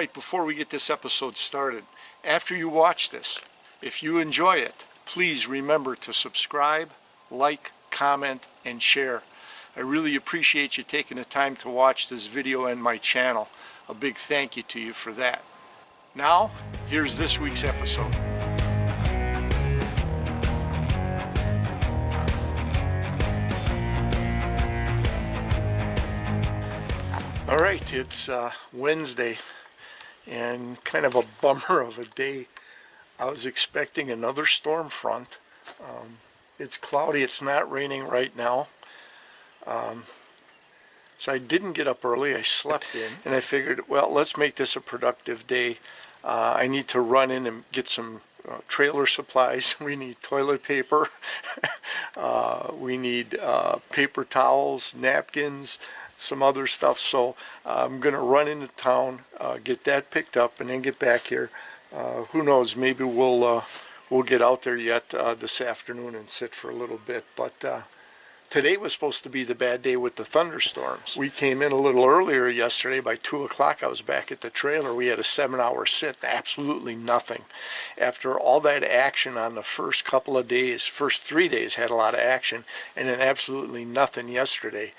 Alright, before we get this episode started, after you watch this, if you enjoy it, please remember to subscribe, like, comment, and share. I really appreciate you taking the time to watch this video and my channel. A big thank you to you for that. Now, here's this week's episode. Alright, it's Wednesday, and kind of a bummer of a day. I was expecting another storm front. It's cloudy, it's not raining right now. So I didn't get up early, I slept in, and I figured, well, let's make this a productive day. I need to run in and get some trailer supplies. We need toilet paper, we need paper towels, napkins, some other stuff. So I'm going to run into town, get that picked up, and then get back here. Who knows, maybe we'll get out there yet this afternoon and sit for a little bit. But today was supposed to be the bad day with the thunderstorms. We came in a little earlier yesterday. By 2 o'clock I was back at the trailer. We had a 7-hour sit, absolutely nothing. After all that action on the first couple of days, first 3 days had a lot of action, and then absolutely nothing yesterday.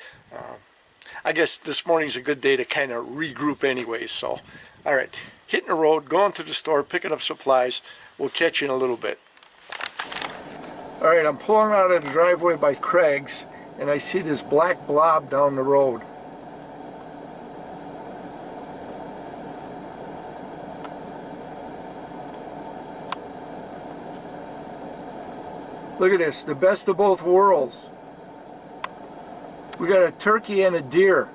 I guess this morning's a good day to kind of regroup anyways. So, all right, hitting the road, going to the store, picking up supplies. We'll catch you in a little bit. All right, I'm pulling out of the driveway by Craig's, and I see this black blob down the road. Look at this, the best of both worlds. We got a turkey and a deer.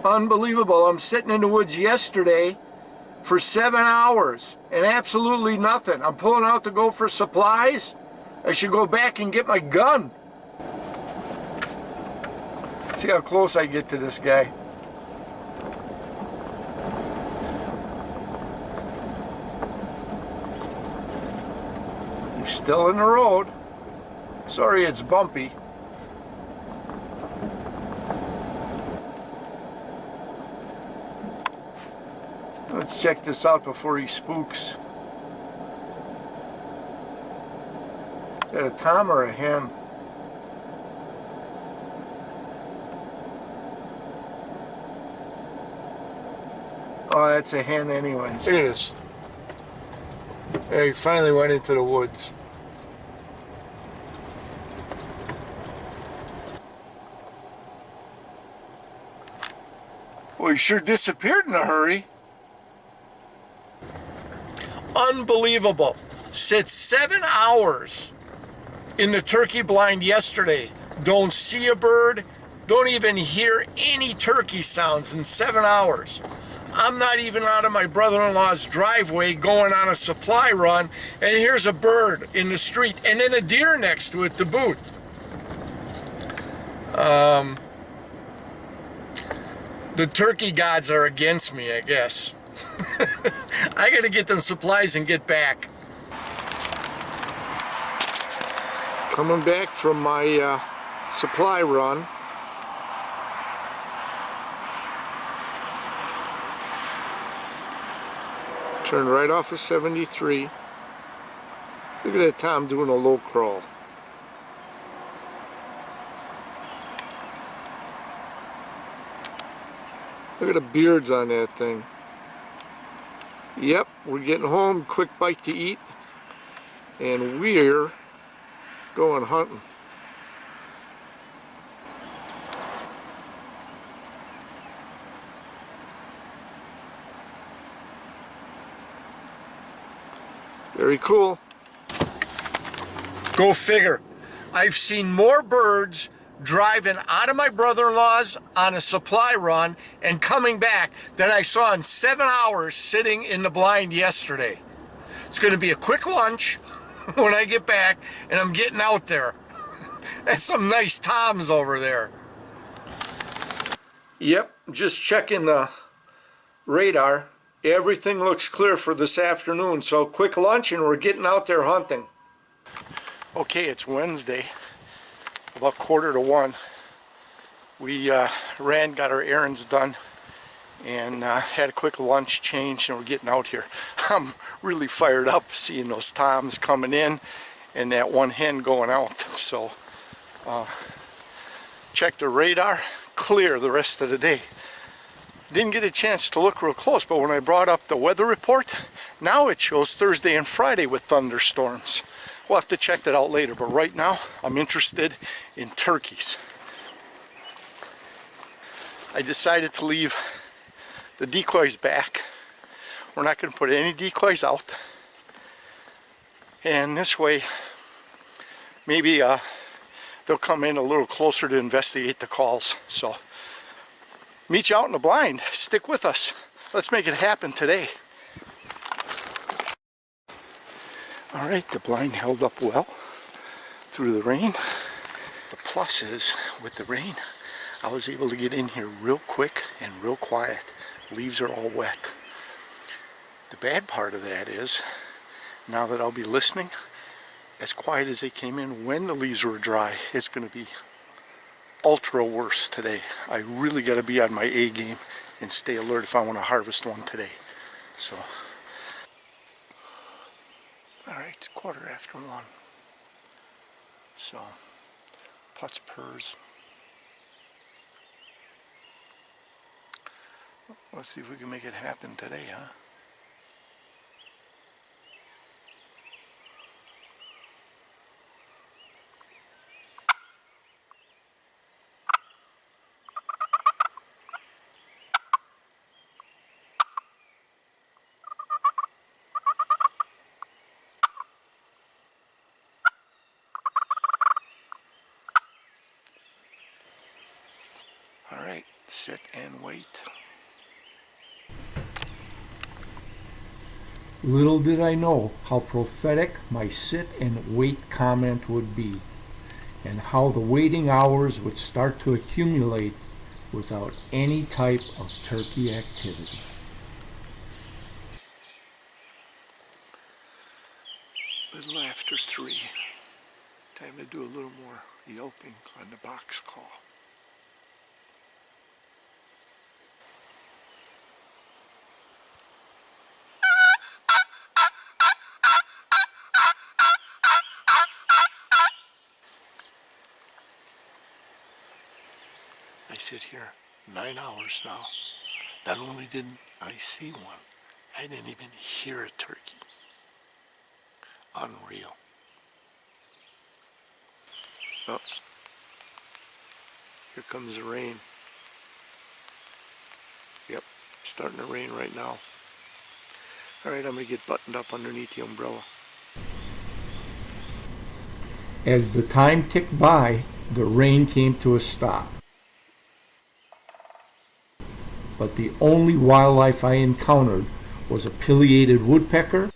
Unbelievable. I'm sitting in the woods yesterday for 7 hours and absolutely nothing. I'm pulling out to go for supplies. I should go back and get my gun. See how close I get to this guy. He's still in the road. Sorry it's bumpy. Let's check this out before he spooks. Is that a tom or a hen? Oh, that's a hen anyways. Look at this. There, he finally went into the woods. Well, he sure disappeared in a hurry. Unbelievable. Sit 7 hours in the turkey blind yesterday. Don't see a bird. Don't even hear any turkey sounds in 7 hours. I'm not even out of my brother-in-law's driveway going on a supply run, and here's a bird in the street, and then a deer next to it to boot. The turkey gods are against me, I guess. I gotta get them supplies and get back. Coming back from my supply run. Turned right off of 73. Look at that Tom doing a low crawl. Look at the beards on that thing. Yep, we're getting home, quick bite to eat, and we're going hunting. Very cool. Go figure. I've seen more birds driving out of my brother-in-law's on a supply run and coming back than I saw in 7 hours sitting in the blind yesterday. It's going to be a quick lunch when I get back, and I'm getting out there. That's some nice toms over there. Yep, just checking the radar. Everything looks clear for this afternoon, so quick lunch and we're getting out there hunting. Okay, it's Wednesday, about 1:45. We got our errands done, and had a quick lunch change, and we're getting out here. I'm really fired up seeing those toms coming in and that one hen going out. So check the radar, clear the rest of the day. Didn't get a chance to look real close, but when I brought up the weather report, now it shows Thursday and Friday with thunderstorms. We'll have to check that out later, but right now I'm interested in turkeys. I decided to leave the decoys back. We're not going to put any decoys out, and this way maybe they'll come in a little closer to investigate the calls. So meet you out in the blind. Stick with us. Let's make it happen today. All right, the blind held up well through the rain. The plus is, with the rain, I was able to get in here real quick and real quiet. Leaves are all wet. The bad part of that is, now that I'll be listening, as quiet as they came in when the leaves were dry, it's going to be ultra worse today. I really got to be on my A game and stay alert if I want to harvest one today. So, all right, it's 1:15. So, putts, purrs. Let's see if we can make it happen today, huh? All right, sit and wait. Little did I know how prophetic my sit and wait comment would be, and how the waiting hours would start to accumulate without any type of turkey activity. Little after 3. Time to do a little more yelping on the box call. I sit here 9 hours now. Not only didn't I see one, I didn't even hear a turkey. Unreal. Oh, here comes the rain. Yep, starting to rain right now. Alright, I'm going to get buttoned up underneath the umbrella. As the time ticked by, the rain came to a stop. But the only wildlife I encountered was a pileated woodpecker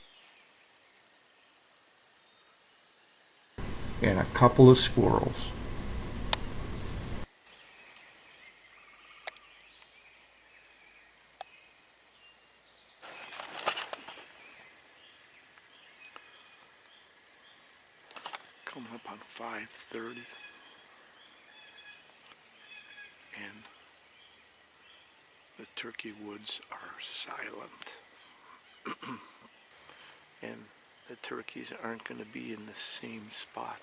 and a couple of squirrels. Coming up on 5:30, and the turkey woods are silent. And the turkeys aren't going to be in the same spot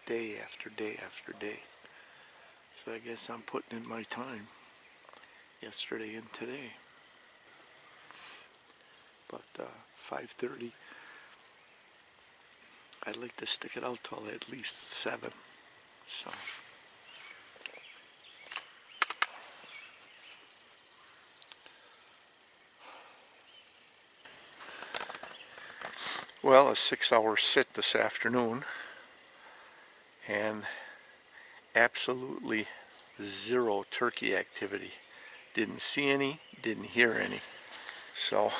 day after day after day. So I guess I'm putting in my time yesterday and today. But 5:30, I'd like to stick it out till at least 7. So. Well, a 6-hour sit this afternoon, and absolutely zero turkey activity. Didn't see any, didn't hear any. So,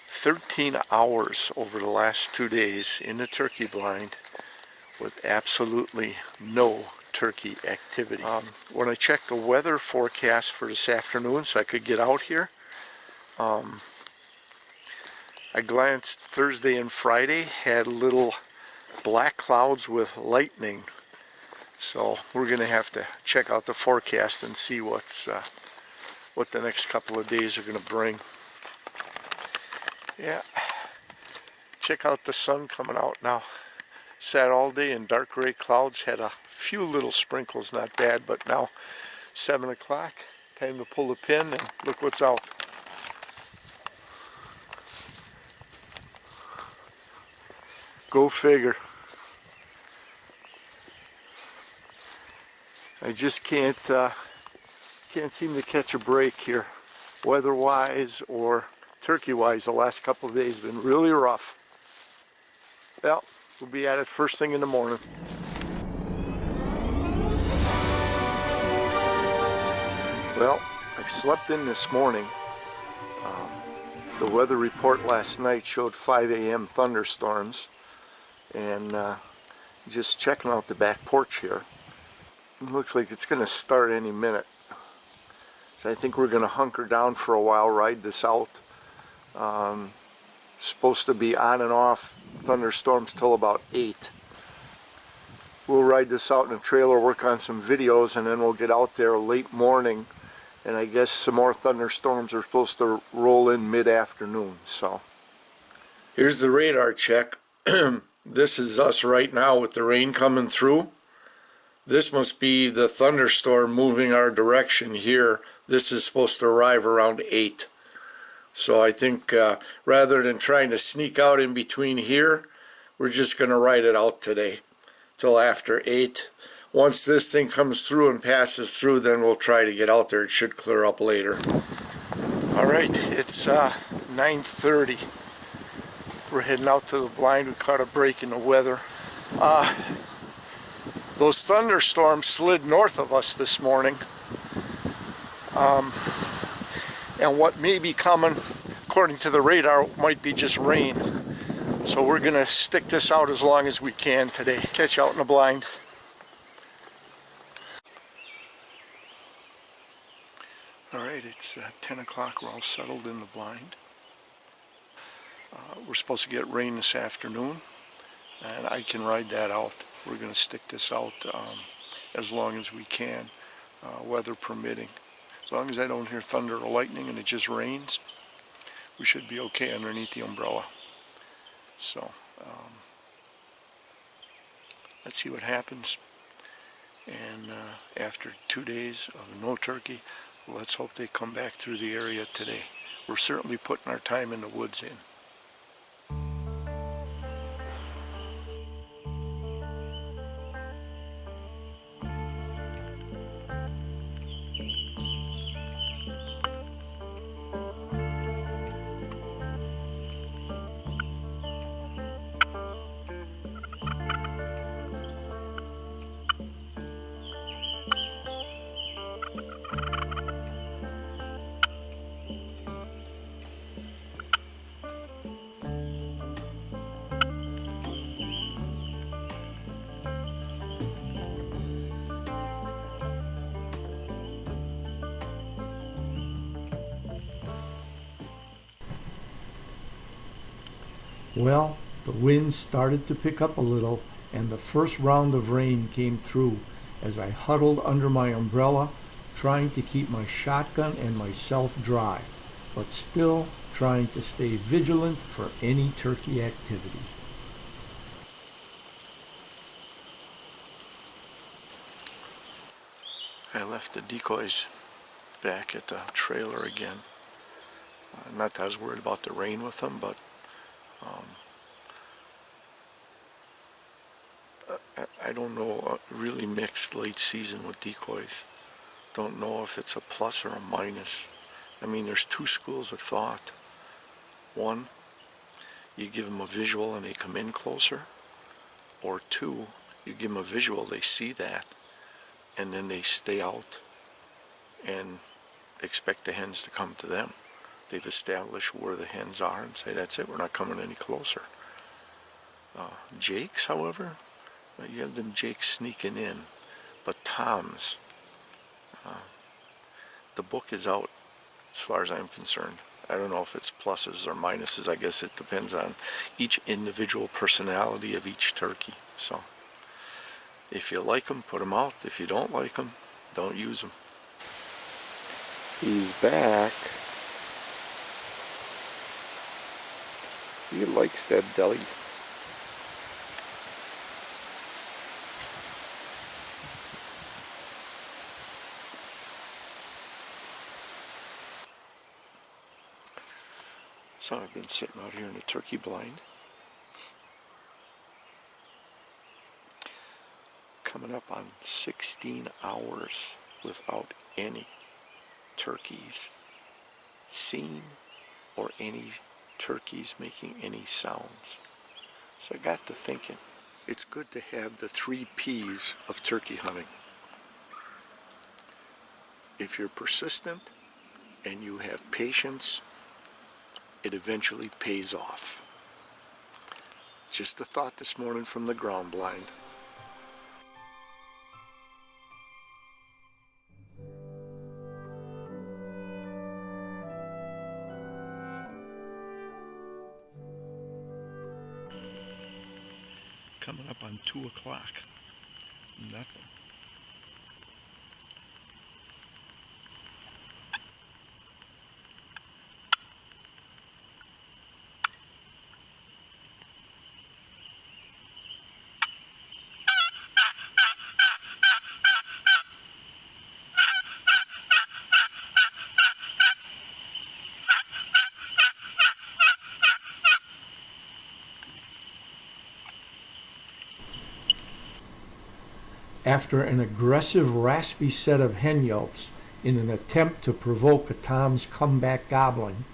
13 hours over the last 2 days in the turkey blind with absolutely no turkey activity. When I checked the weather forecast for this afternoon so I could get out here, I glanced Thursday and Friday, had little black clouds with lightning. So we're going to have to check out the forecast and see what the next couple of days are going to bring. Yeah, check out the sun coming out now. Sat all day in dark gray clouds, had a few little sprinkles, not bad, but now 7 o'clock, time to pull the pin and look what's out. Go figure. I just can't seem to catch a break here, weather-wise or turkey-wise. The last couple of days have been really rough. Well, we'll be at it first thing in the morning. Well, I slept in this morning. The weather report last night showed 5 a.m. thunderstorms, and just checking out the back porch here. It looks like it's going to start any minute. So I think we're going to hunker down for a while, ride this out. Supposed to be on and off thunderstorms till about 8. We'll ride this out in a trailer, work on some videos, and then we'll get out there late morning. And I guess some more thunderstorms are supposed to roll in mid-afternoon. So here's the radar check. This is us right now with the rain coming through. This must be the thunderstorm moving our direction here. This is supposed to arrive around 8. So I think rather than trying to sneak out in between here, we're just going to ride it out today till after 8. Once this thing comes through and passes through, then we'll try to get out there. It should clear up later. All right, it's 9:30. We're heading out to the blind. We caught a break in the weather. Those thunderstorms slid north of us this morning. And what may be coming, according to the radar, might be just rain. So we're going to stick this out as long as we can today. Catch you out in the blind. Alright, it's 10 o'clock. We're all settled in the blind. We're supposed to get rain this afternoon, and I can ride that out. We're going to stick this out as long as we can, weather permitting. As long as I don't hear thunder or lightning and it just rains, we should be okay underneath the umbrella. So, let's see what happens. And after 2 days of no turkey, let's hope they come back through the area today. We're certainly putting our time in the woods in. Well, the wind started to pick up a little, and the first round of rain came through as I huddled under my umbrella, trying to keep my shotgun and myself dry, but still trying to stay vigilant for any turkey activity. I left the decoys back at the trailer again. Not that I was worried about the rain with them, but I don't know, really mixed late season with decoys. Don't know if it's a plus or a minus. I mean, there's two schools of thought. One, you give them a visual and they come in closer. Or two, you give them a visual, they see that, and then they stay out and expect the hens to come to them. They've established where the hens are and say, that's it, we're not coming any closer. Jakes, however, you have them jakes sneaking in, but toms, the book is out as far as I'm concerned. I don't know if it's pluses or minuses. I guess it depends on each individual personality of each turkey. So If you like them, put them out. If you don't like them, don't use them. He's back. He likes that deli. So I've been sitting out here in the turkey blind. Coming up on 16 hours without any turkeys seen or any turkeys making any sounds. So I got to thinking, it's good to have the 3 P's of turkey hunting. If you're persistent and you have patience, it eventually pays off. Just a thought this morning from the ground blind. Coming up on 2 o'clock. Nothing. After an aggressive, raspy set of hen yelps in an attempt to provoke a tom's comeback gobbling,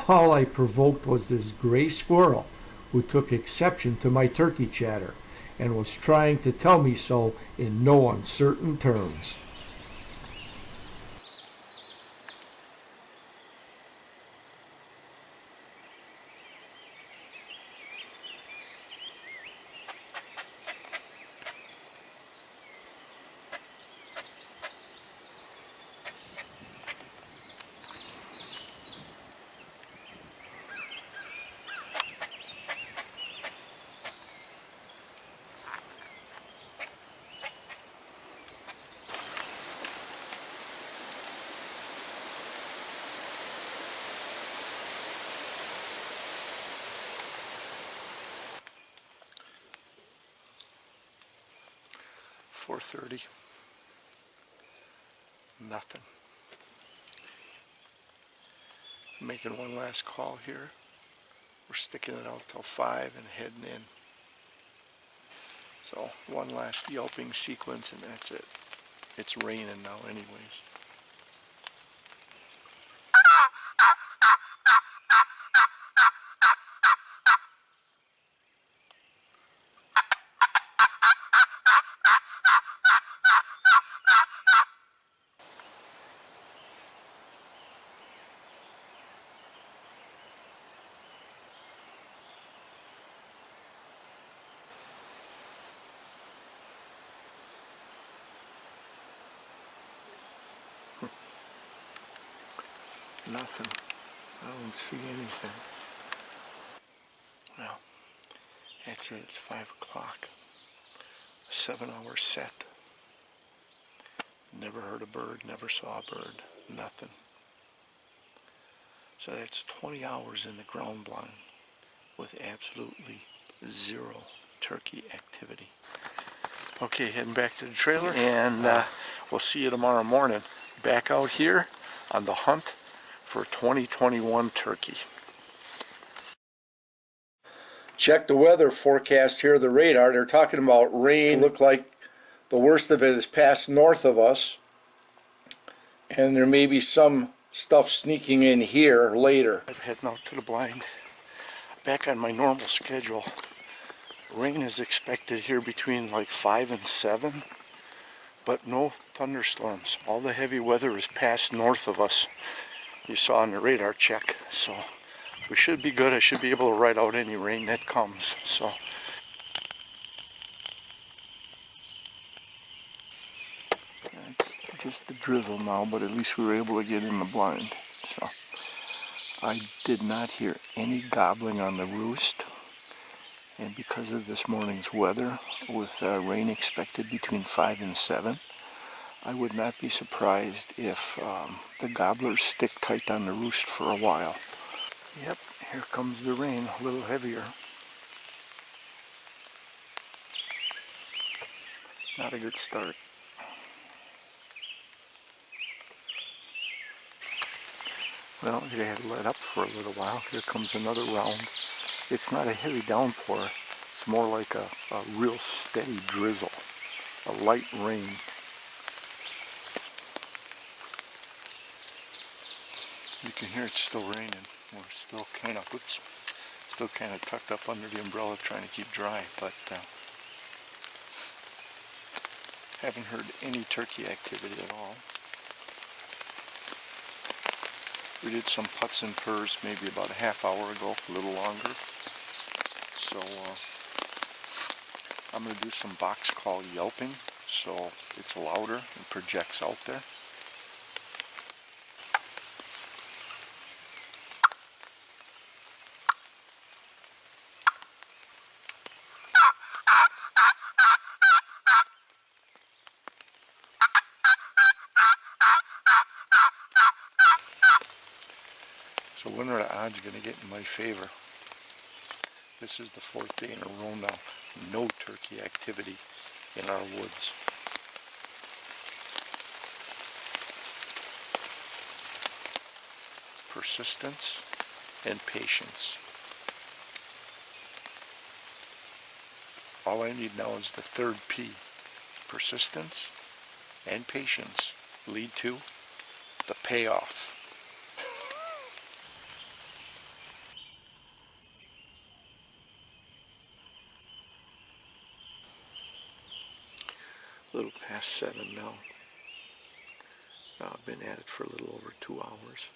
all I provoked was this gray squirrel who took exception to my turkey chatter and was trying to tell me so in no uncertain terms. .30. Nothing. Making one last call here. We're sticking it out till 5 and heading in. So one last yelping sequence and that's it. It's raining now anyways. Nothing. I don't see anything. Well, that's it. It's 5 o'clock. A 7-hour set. Never heard a bird, never saw a bird. Nothing. So that's 20 hours in the ground blind with absolutely zero turkey activity. Okay, heading back to the trailer and we'll see you tomorrow morning. Back out here on the hunt for 2021 turkey. Check the weather forecast here, the radar. They're talking about rain. Look like the worst of it is passed north of us. And there may be some stuff sneaking in here later. I'm heading out to the blind. Back on my normal schedule. Rain is expected here between like 5 and 7. But no thunderstorms. All the heavy weather is passed north of us. You saw on the radar check. So we should be good. I should be able to ride out any rain that comes. So it's just the drizzle now, but at least we were able to get in the blind. So I did not hear any gobbling on the roost, And because of this morning's weather, with rain expected between 5 and 7, I would not be surprised if the gobblers stick tight on the roost for a while. Yep, here comes the rain, a little heavier. Not a good start. Well, it had let up for a little while. Here comes another round. It's not a heavy downpour. It's more like a real steady drizzle, a light rain. You can hear it's still raining. We're still kind of, still kind of tucked up under the umbrella trying to keep dry, but haven't heard any turkey activity at all. We did some putts and purrs maybe about a half hour ago, a little longer. So I'm going to do some box call yelping so it's louder and projects out there. So when are the odds going to get in my favor? This is the 4th day in a row now. No turkey activity in our woods. Persistence and patience. All I need now is the 3rd P. Persistence and patience lead to the payoff. A little past 7 now. I've been at it for a little over 2 hours.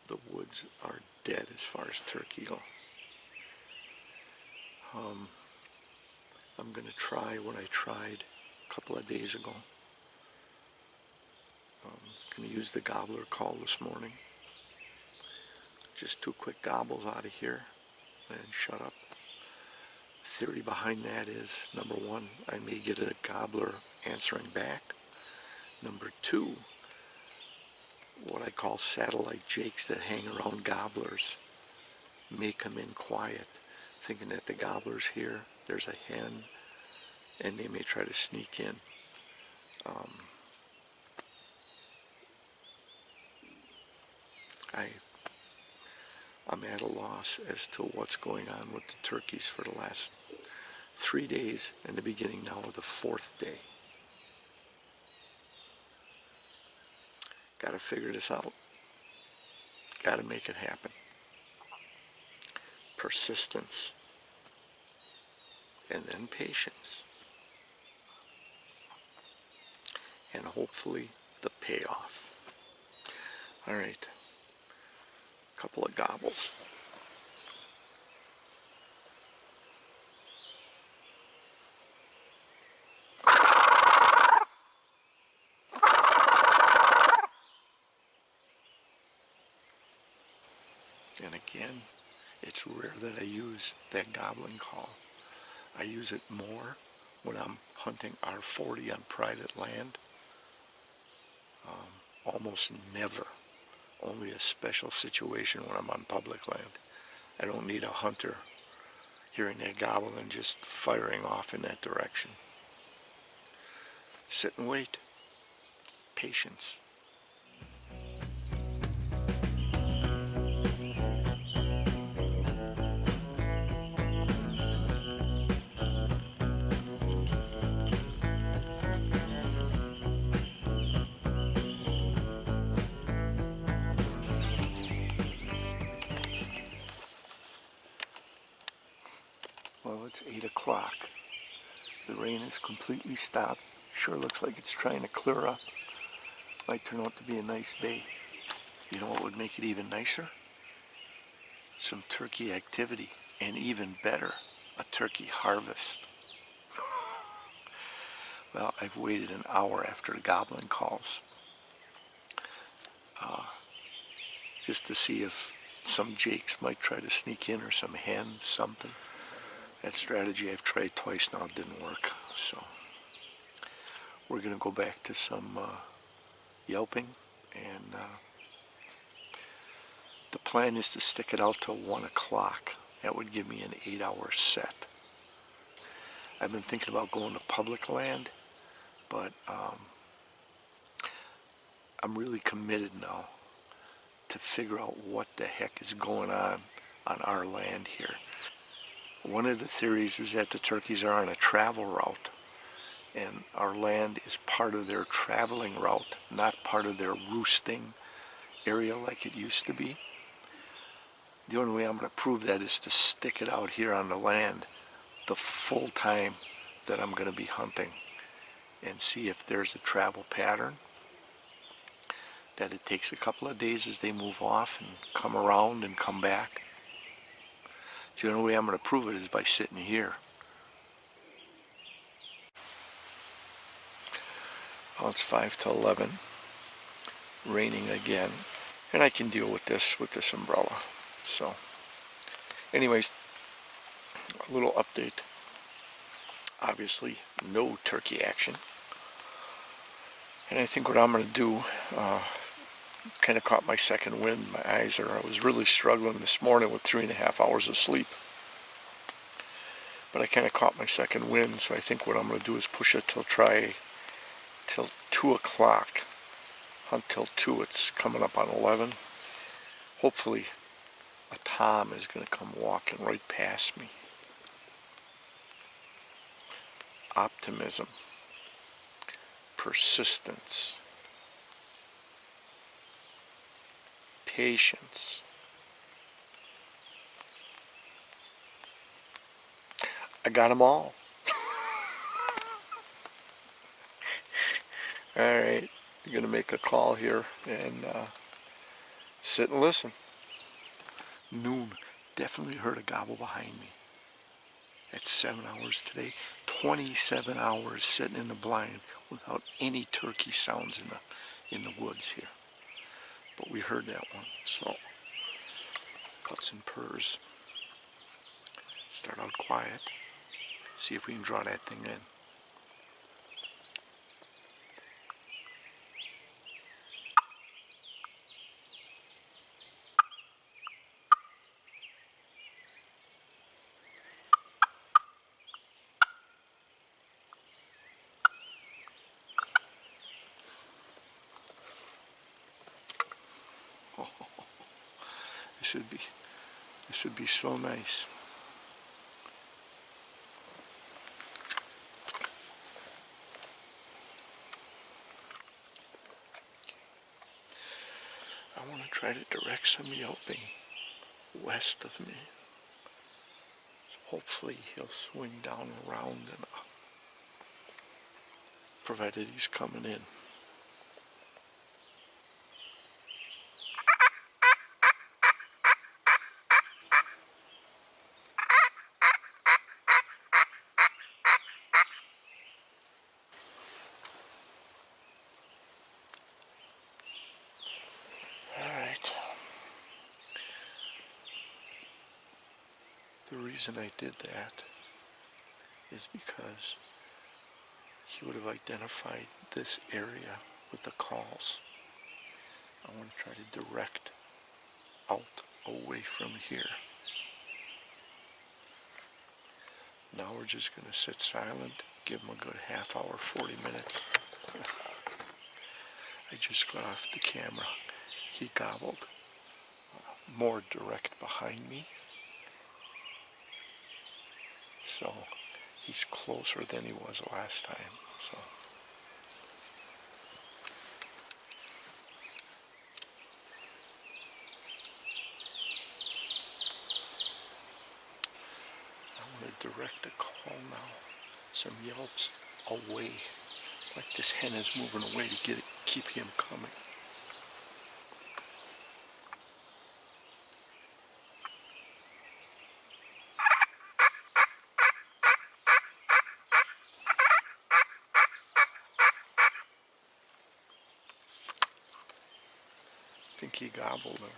The woods are dead as far as turkey go. I'm going to try what I tried a couple of days ago. Going to use the gobbler call this morning. Just 2 quick gobbles out of here and shut up. Theory behind that is, number 1, I may get a gobbler answering back. Number 2, what I call satellite jakes that hang around gobblers may come in quiet, thinking that the gobbler's here, there's a hen, and they may try to sneak in. I'm at a loss as to what's going on with the turkeys for the last 3 days and the beginning now of the 4th day. Got to figure this out. Got to make it happen. Persistence. And then patience. And hopefully the payoff. All right. Couple of gobbles. And again, it's rare that I use that gobbling call. I use it more when I'm hunting R40 on private land. Almost never. Only a special situation when I'm on public land. I don't need a hunter hearing that gobble and just firing off in that direction. Sit and wait. Patience. Well, it's 8 o'clock. The rain has completely stopped. Sure looks like it's trying to clear up. Might turn out to be a nice day. You know what would make it even nicer? Some turkey activity, and even better, a turkey harvest. Well, I've waited an hour after the gobbling calls just to see if some jakes might try to sneak in, or some hens, something. That strategy I've tried twice now, didn't work. So we're going to go back to some yelping, and the plan is to stick it out till 1 o'clock. That would give me an 8-hour set. I've been thinking about going to public land, but I'm really committed now to figure out what the heck is going on our land here. One of the theories is that the turkeys are on a travel route, and our land is part of their traveling route, not part of their roosting area like it used to be. The only way I'm going to prove that is to stick it out here on the land the full time that I'm going to be hunting, and see if there's a travel pattern, that it takes a couple of days as they move off and come around and come back. It's the only way I'm going to prove it is by sitting here. Well, it's 5 to 11, raining again, and I can deal with this umbrella. So anyways, a little update. Obviously no turkey action, and I think what I'm going to do, kind of caught my second wind. I was really struggling this morning with 3.5 hours of sleep, but I kind of caught my second wind. So I think what I'm going to do is push it till 2 o'clock, until 2. It's coming up on 11. Hopefully a tom is going to come walking right past me. Optimism, persistence, patience. I got them all. All right, I'm going to make a call here and sit and listen. Noon, definitely heard a gobble behind me. That's 7 hours today. 27 hours sitting in the blind without any turkey sounds in the woods here. But we heard that one, so puts and purrs. Start out quiet. See if we can draw that thing in. This would be so nice. I want to try to direct some yelping west of me. So hopefully he'll swing down around and up, provided he's coming in. The reason I did that is because he would have identified this area with the calls. I want to try to direct out away from here. Now we're just going to sit silent, give him a good half hour, 40 minutes. I just got off the camera. He gobbled more direct behind me. So he's closer than he was last time. So I want to direct a call now. Some yelps away, like this hen is moving away to keep him coming. I think he gobbled her.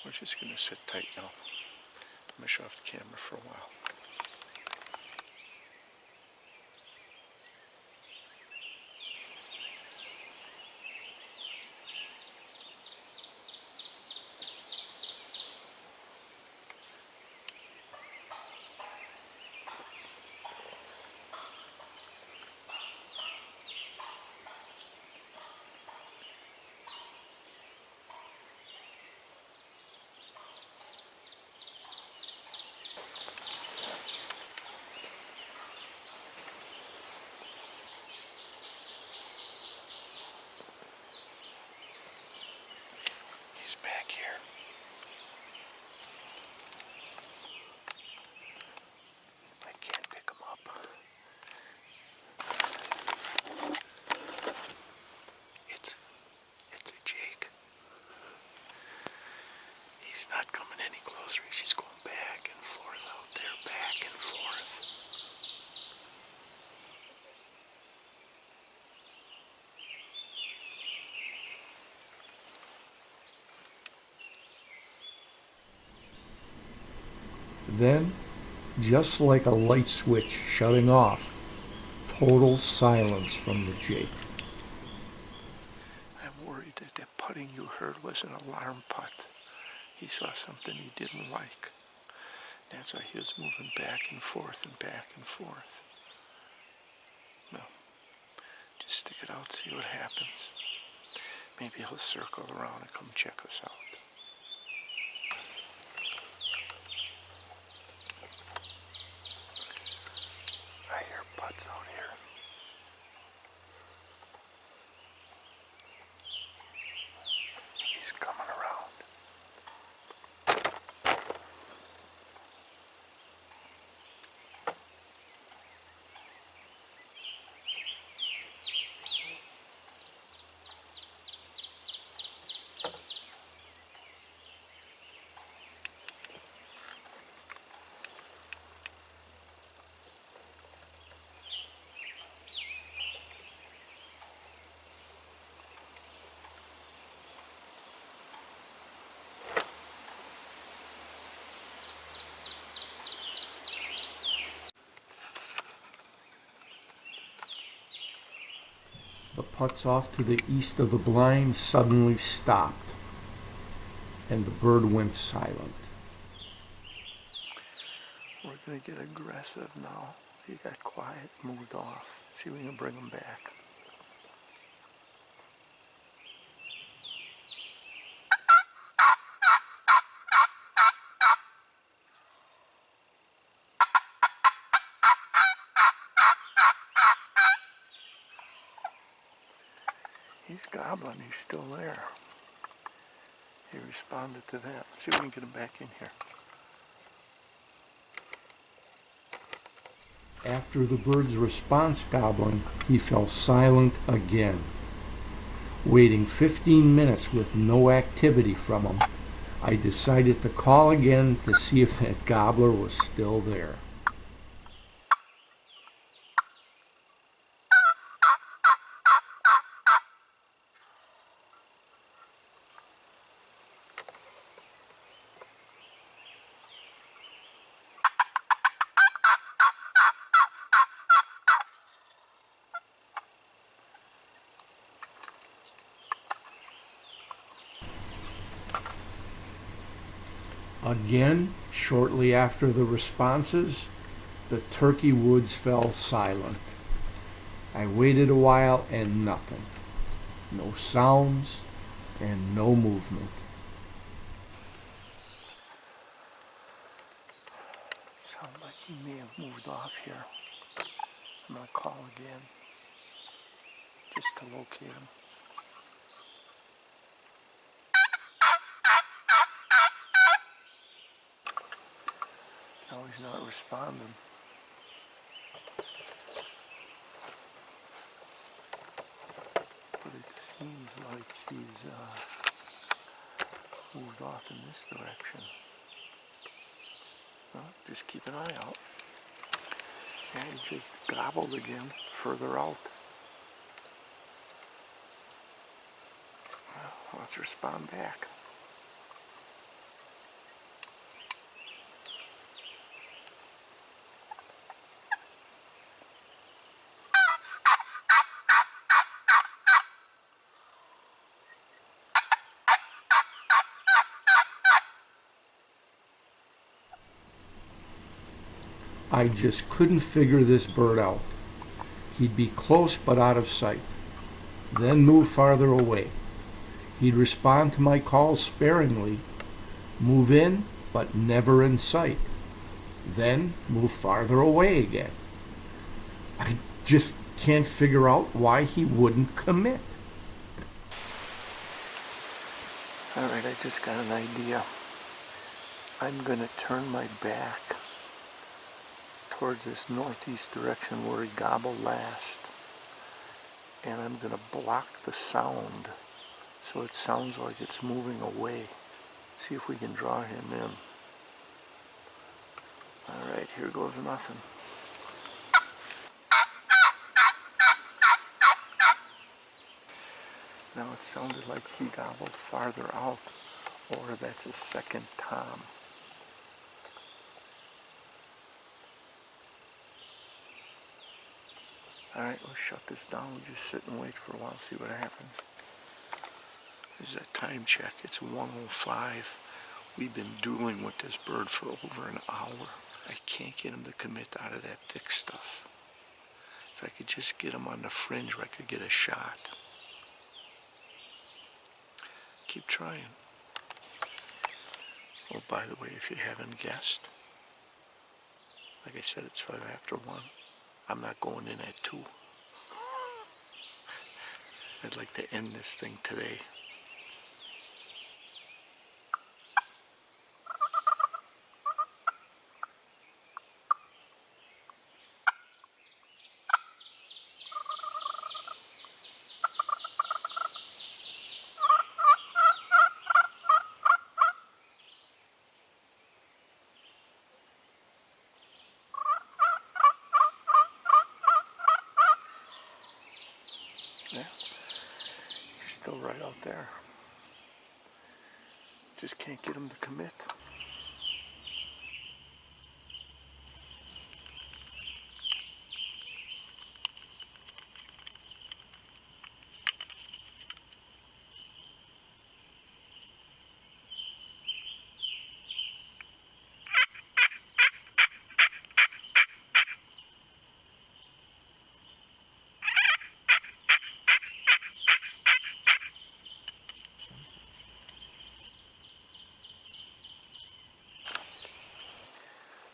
We're just going to sit tight now. I'm going to shut off the camera for a while. He's back here. I can't pick him up. It's a Jake. He's not coming any closer. He's just going back and forth out there, back and forth. Then, just like a light switch shutting off, total silence from the Jake. I'm worried that that putting you heard was an alarm putt. He saw something he didn't like. That's why he was moving back and forth and back and forth. No, just stick it out, see what happens. Maybe he'll circle around and come check us out. I hear putts out here. He's coming around. The putts off to the east of the blind suddenly stopped, and the bird went silent. We're going to get aggressive now. He got quiet, moved off. See if we can bring him back. He's gobbling. He's still there. He responded to that. Let's see if we can get him back in here. After the bird's response gobbling, he fell silent again. Waiting 15 minutes with no activity from him, I decided to call again to see if that gobbler was still there. Again, shortly after the responses, the turkey woods fell silent. I waited a while and nothing. No sounds and no movement. Sounds like he may have moved off here. I'm going to call again just to locate him. No, he's not responding. But it seems like he's moved off in this direction. Well, just keep an eye out. And he just gobbled again further out. Well, let's respond back. I just couldn't figure this bird out. He'd be close but out of sight, then move farther away. He'd respond to my calls sparingly, move in but never in sight, then move farther away again. I just can't figure out why he wouldn't commit. Alright, I just got an idea. I'm going to turn my back towards this northeast direction where he gobbled last. And I'm going to block the sound so it sounds like it's moving away. See if we can draw him in. Alright, here goes nothing. Now it sounded like he gobbled farther out, or that's a second tom. Alright, we'll shut this down. We'll just sit and wait for a while, see what happens. This is a time check. It's 1:05. We've been dueling with this bird for over an hour. I can't get him to commit out of that thick stuff. If I could just get him on the fringe where I could get a shot. Keep trying. Oh, by the way, if you haven't guessed, like I said, it's 5 after 1. I'm not going in at 2. I'd like to end this thing today. Yeah, he's still right out there. Just can't get him to commit.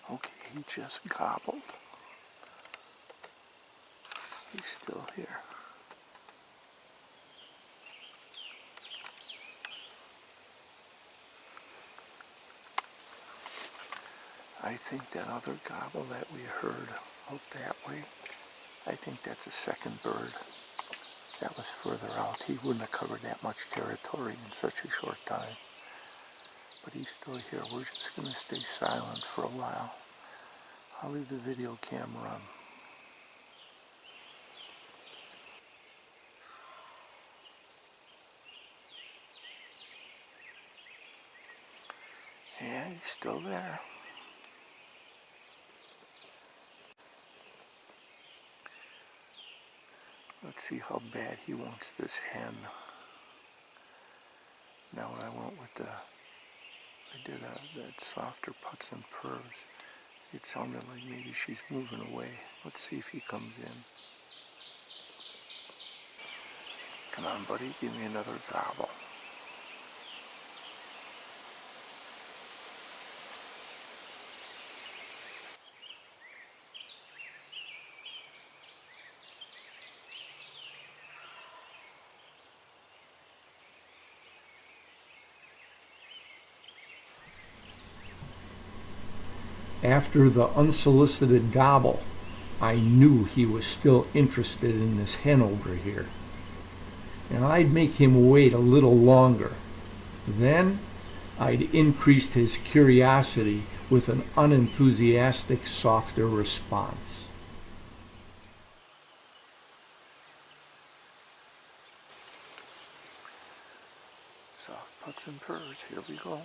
Okay, he just gobbled. He's still here. I think that other gobble that we heard out that way, I think that's a second bird. That was further out. He wouldn't have covered that much territory in such a short time. But he's still here. We're just going to stay silent for a while. I'll leave the video camera on. Yeah, he's still there. Let's see how bad he wants this hen. Now when I went with I did that softer puts and purrs, it sounded like maybe she's moving away. Let's see if he comes in. Come on, buddy, give me another gobble. After the unsolicited gobble, I knew he was still interested in this hen over here. And I'd make him wait a little longer. Then I'd increase his curiosity with an unenthusiastic, softer response. Soft puts and purrs, here we go.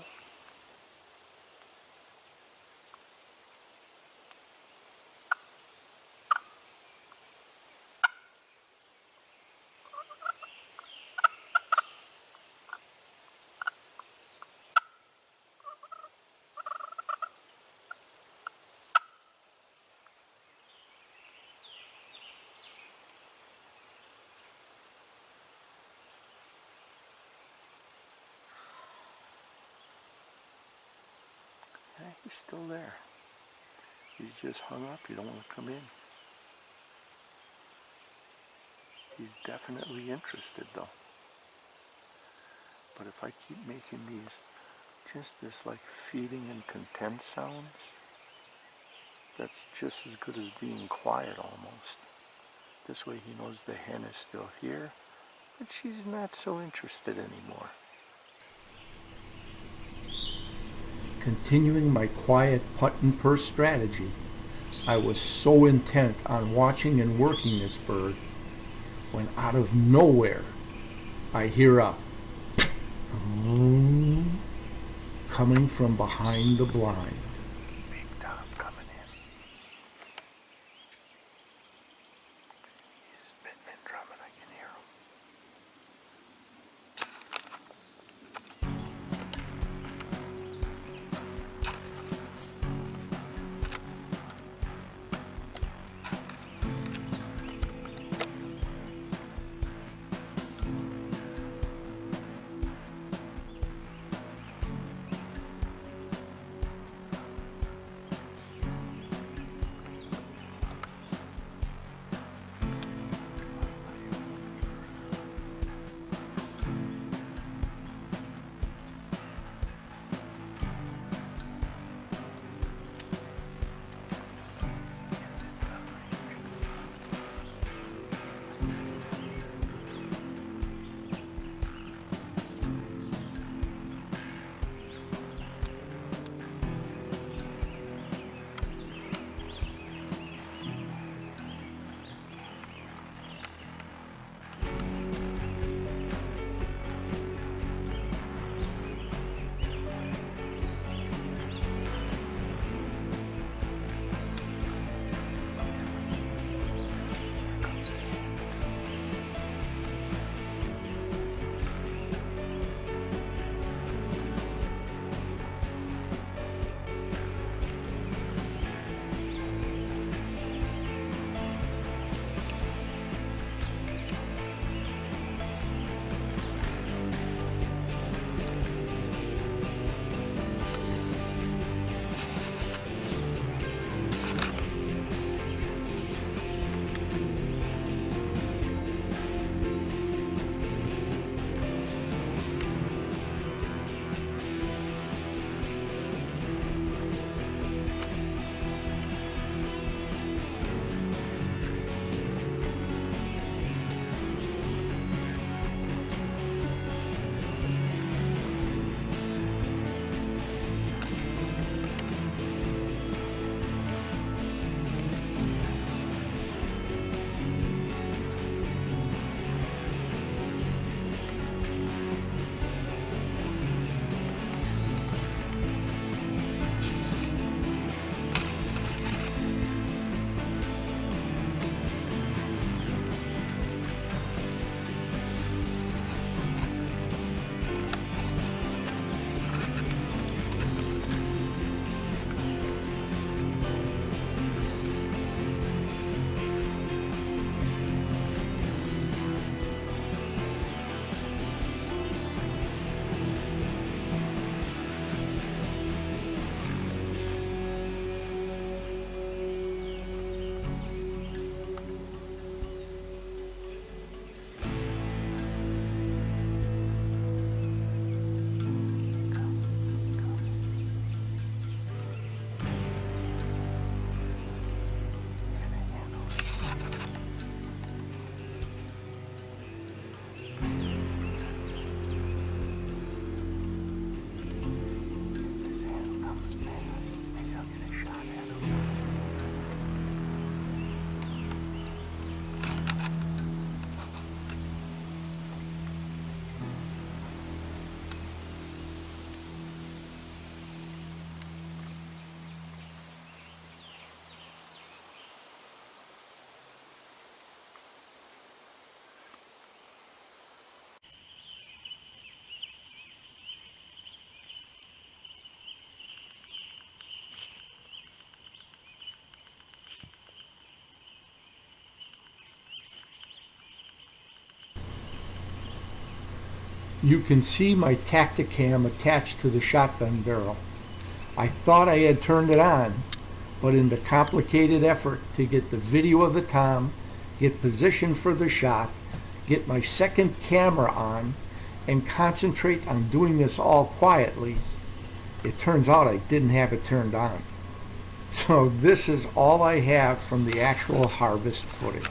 He's still there. He's just hung up. You don't want to come in. He's definitely interested though. But if I keep making these, just this like feeding and content sounds, that's just as good as being quiet almost. This way he knows the hen is still here, but she's not so interested anymore. Continuing my quiet putt and purse strategy, I was so intent on watching and working this bird when out of nowhere I hear a coming from behind the blind. Big Tom coming in. He's spitting and drumming, I can hear him. You can see my Tacticam attached to the shotgun barrel. I thought I had turned it on, but in the complicated effort to get the video of the tom, get position for the shot, get my second camera on, and concentrate on doing this all quietly, it turns out I didn't have it turned on. So this is all I have from the actual harvest footage.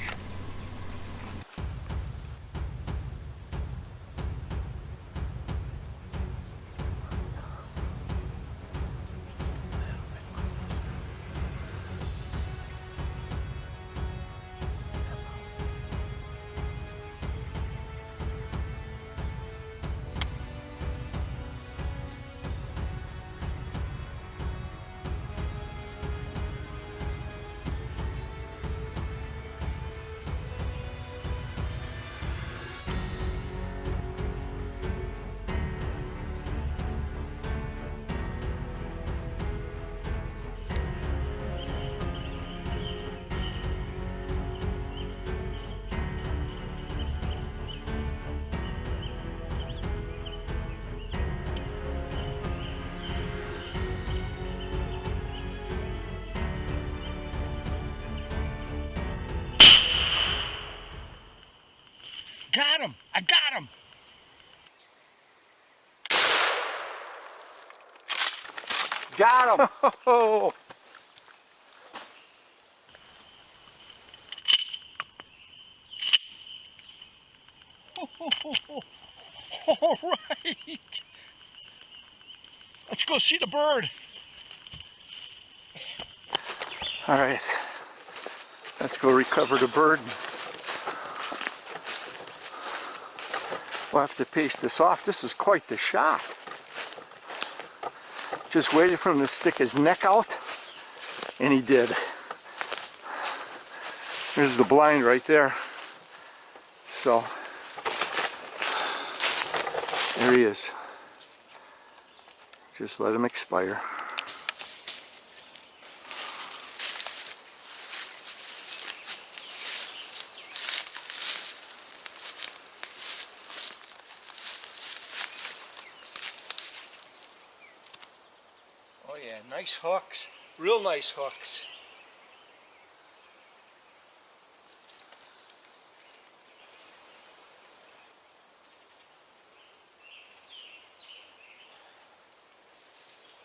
Got him! I got him! Got him! Oh, All right! Let's go see the bird. all right. Let's go recover the bird. We'll have to paste this off. This is quite the shot. Just waited for him to stick his neck out, and he did. There's the blind right there. So, there he is. Just let him expire. Oh yeah, nice hooks, real nice hooks.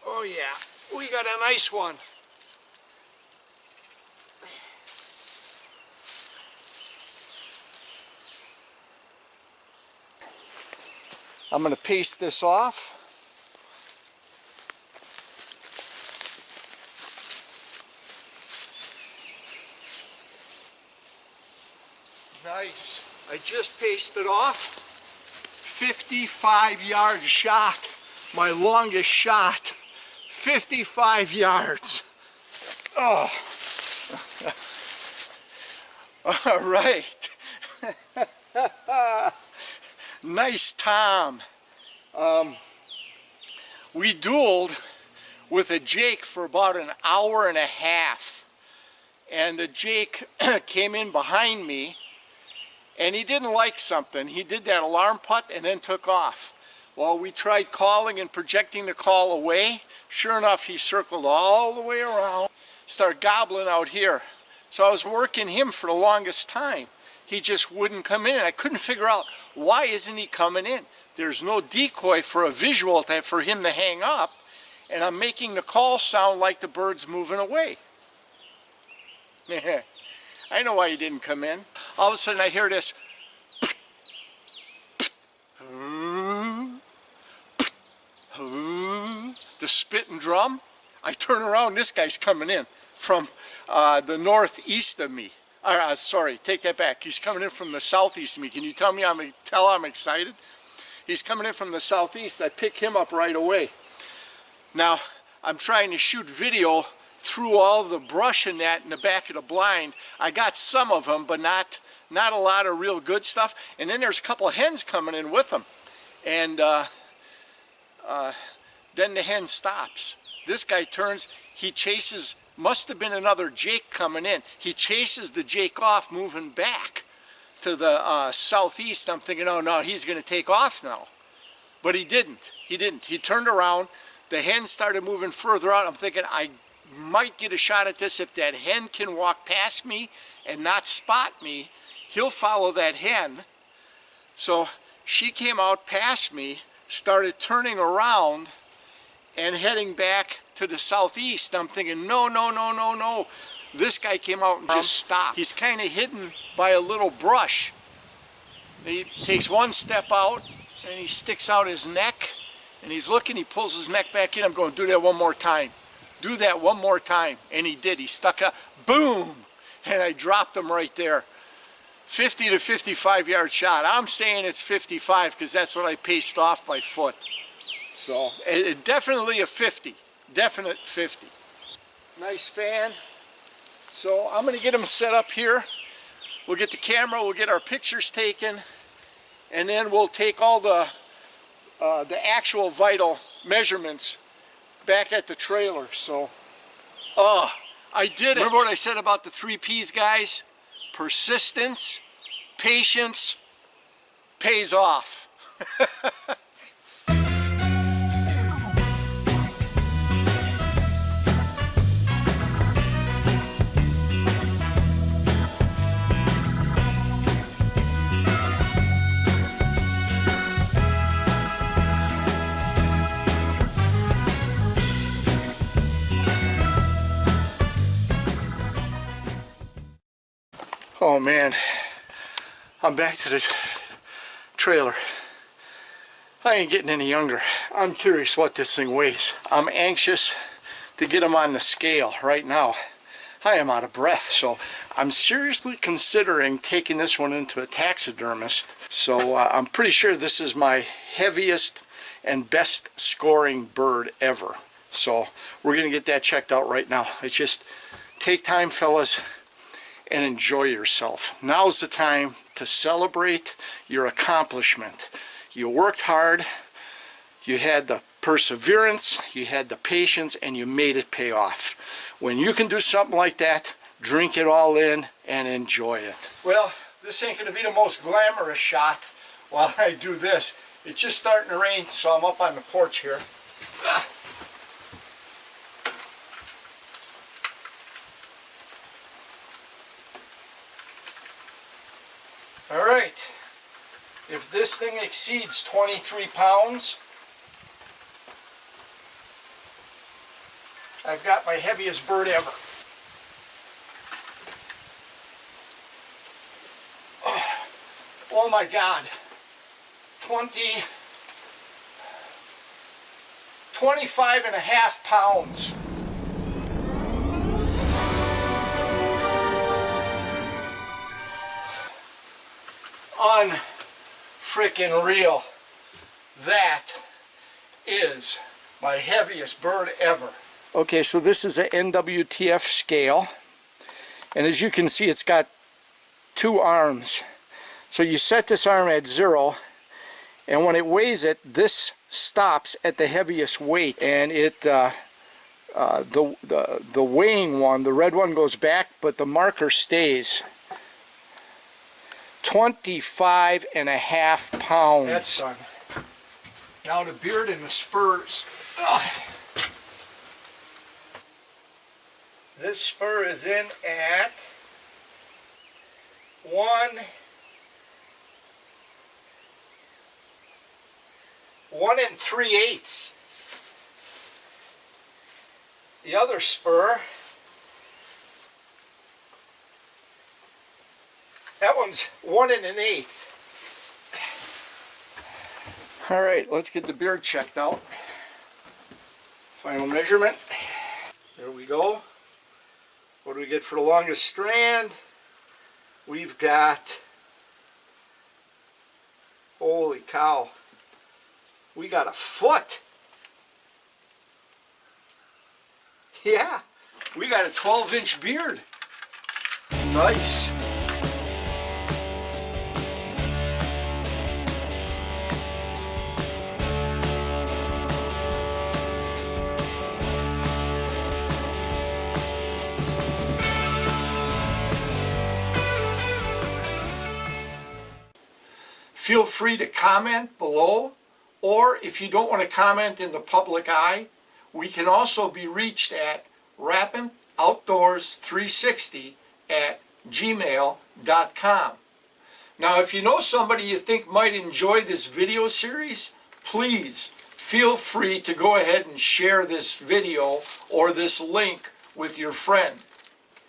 Oh yeah, we got a nice one. I'm going to paste this off. Nice. I just pasted off. 55-yard shot. My longest shot. 55 yards. Oh. All right. Nice tom. We dueled with a Jake for about an hour and a half. And the Jake came in behind me, and he didn't like something. He did that alarm putt and then took off. Well, we tried calling and projecting the call away. Sure enough, he circled all the way around, started gobbling out here. So I was working him for the longest time. He just wouldn't come in. I couldn't figure out, why isn't he coming in? There's no decoy for a visual for him to hang up, and I'm making the call sound like the bird's moving away. I know why he didn't come in. All of a sudden I hear this. The spitting drum. I turn around, this guy's coming in from the northeast of me. Sorry, take that back. He's coming in from the southeast of me. Can you tell me I'm excited? He's coming in from the southeast. I pick him up right away. Now, I'm trying to shoot video through all the brush and that in the back of the blind. I got some of them, but not a lot of real good stuff. And then there's a couple of hens coming in with them. And then the hen stops. This guy turns, he chases, must have been another Jake coming in. He chases the Jake off, moving back to the southeast. I'm thinking, oh no, he's going to take off now. But he didn't. He didn't. He turned around. the hen started moving further out. I'm thinking I might get a shot at this. If that hen can walk past me and not spot me, he'll follow that hen. So she came out past me, started turning around and heading back to the southeast. I'm thinking, no, no, no, no, no. This guy came out and just stopped. He's kind of hidden by a little brush. He takes one step out and he sticks out his neck and he's looking, he pulls his neck back in. I'm going, do that one more time. Do that one more time. And he did. He stuck out. Boom! And I dropped him right there. 50 to 55 yard shot. I'm saying it's 55 because that's what I paced off my foot. So definitely a 50. Definite 50. Nice fan. So I'm going to get him set up here. We'll get the camera, we'll get our pictures taken, and then we'll take all the actual vital measurements back at the trailer. So, I did it. Remember what I said about the 3 P's, guys? Persistence, patience, pays off. Oh man, I'm back to the trailer. I ain't getting any younger. I'm curious what this thing weighs. I'm anxious to get him on the scale right now. I am out of breath, so I'm seriously considering taking this one into a taxidermist. So I'm pretty sure this is my heaviest and best scoring bird ever. So we're gonna get that checked out right now. It's just take time, fellas, and enjoy yourself. Now's the time to celebrate your accomplishment. You worked hard, you had the perseverance, you had the patience, and you made it pay off. When you can do something like that, drink it all in and enjoy it. Well, this ain't gonna be the most glamorous shot while I do this. It's just starting to rain, so I'm up on the porch here. All right, if this thing exceeds 23 pounds, I've got my heaviest bird ever. Oh my God, 25 and a half pounds. Unfreaking real. That is my heaviest bird ever. Okay, so this is a NWTF scale, and as you can see, it's got 2 arms. So you set this arm at 0, and when it weighs it, this stops at the heaviest weight, and it the weighing one, the red one, goes back, but the marker stays. 25 and a half pounds. That's done. Now the beard and the spurs. Ugh. This spur is in at 1 3/8. The other spur, that one's 1 1/8. All right, let's get the beard checked out. Final measurement. There we go. What do we get for the longest strand? We've got, holy cow, we got a foot. Yeah, we got a 12-inch beard. Nice. Feel free to comment below, or if you don't want to comment in the public eye, We can also be reached at rapantoutdoors360@gmail.com. Now, if you know somebody you think might enjoy this video series, please feel free to go ahead and share this video or this link with your friend.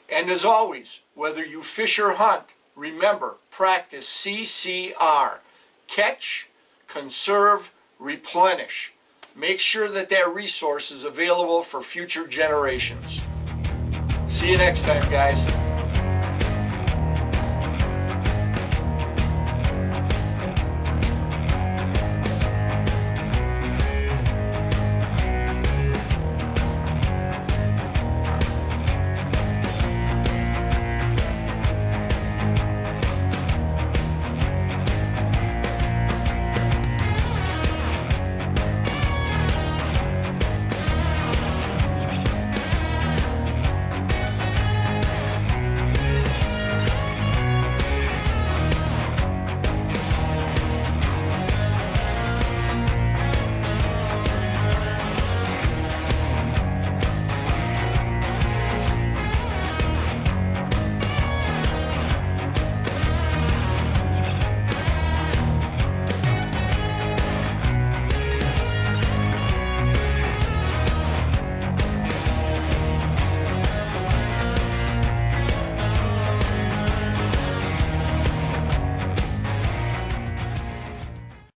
And as always, whether you fish or hunt, remember, practice CCR. Catch, conserve, replenish. Make sure that that resource is available for future generations. See you next time, guys.